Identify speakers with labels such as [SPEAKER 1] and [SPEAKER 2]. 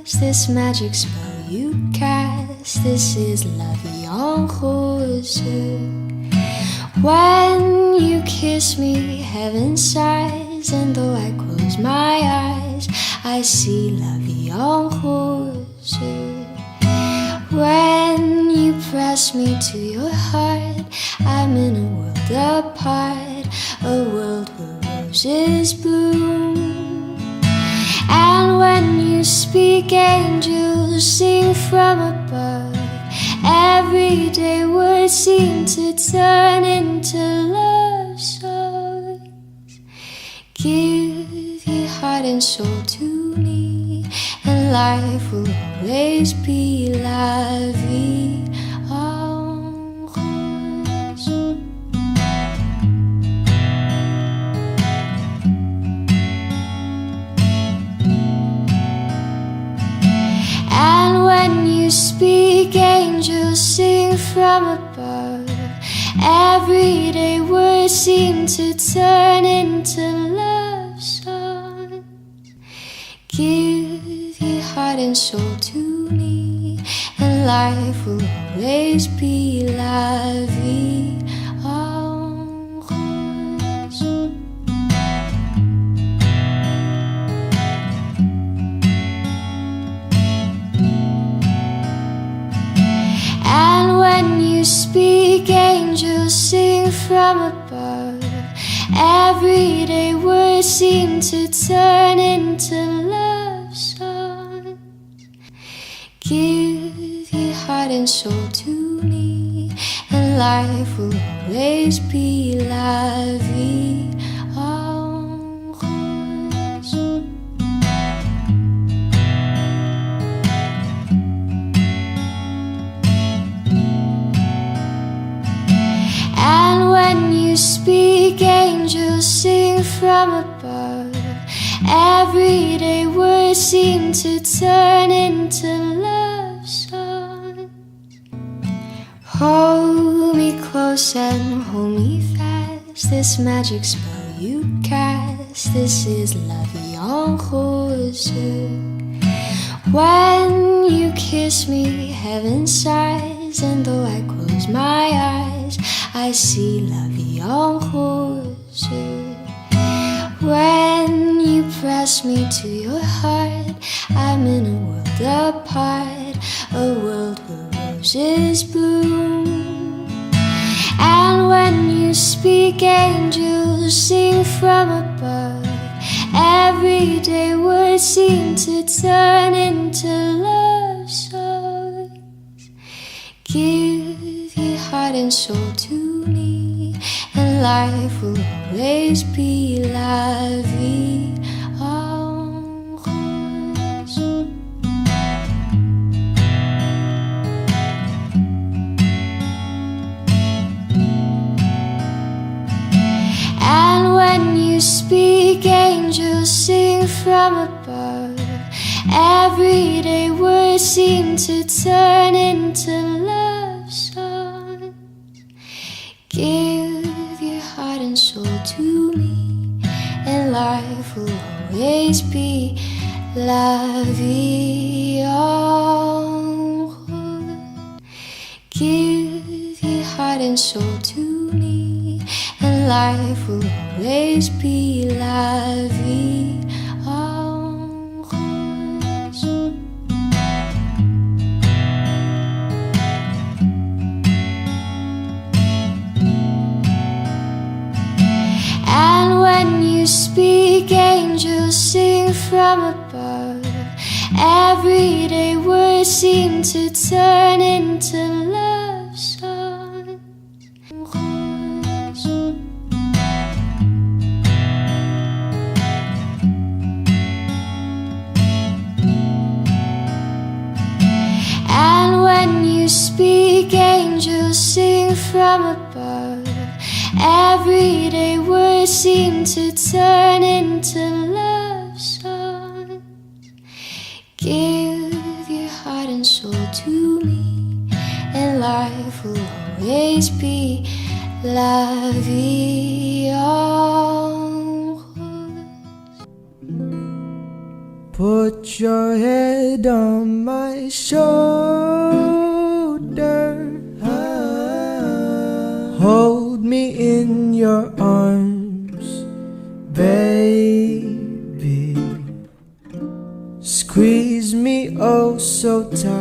[SPEAKER 1] fast, this magic spell you cast. This is la vie en rose. When you kiss me, heaven sighs, and though I close my eyes, I see la vie en rose. When you press me to your heart, I'm in a world apart, a world where roses bloom. And when you speak, angels sing from above. Everyday words seem to turn into love songs. Give your heart and soul to me, and life will always be la vie en rose. And when you speak, angels sing from above. Everyday words seem to turn into love songs. Give your heart and soul to me, and life will always be la vie en rose. And when you speak, angels sing from above. Everyday words seem to turn into love songs. Give your heart and soul to me, and life will always be la vie en rose. And when you speak, angels sing from above. Everyday words seem to turn into love songs. Hold me close and hold me fast, this magic spell you cast. This is la vie en rose. When you kiss me, heaven sighs, and though I close my eyes, I see la vie en rose. When you press me to your heart, I'm in a world apart, a world where roses bloom. And when you speak, angels sing from above. Everyday words seem to turn into love songs. Give your heart and soul to me, and life will always be la vie en rose. And when you speak, angels sing from above. Everyday words seem to turn into love songs. Give your heart and soul to me, and life will always be la vie en rose. Give your heart and soul to me, and life will always be la vie en rose. And when you speak, angels sing from above. Everyday words seem to turn into love songs. And when you speak, angels sing from above. Everyday words seem to turn into love songs. Give your heart and soul to me, and life will always be la vie en rose.
[SPEAKER 2] Put your head on my shoulder. Hold me in your arms, baby. Squeeze me oh so tight.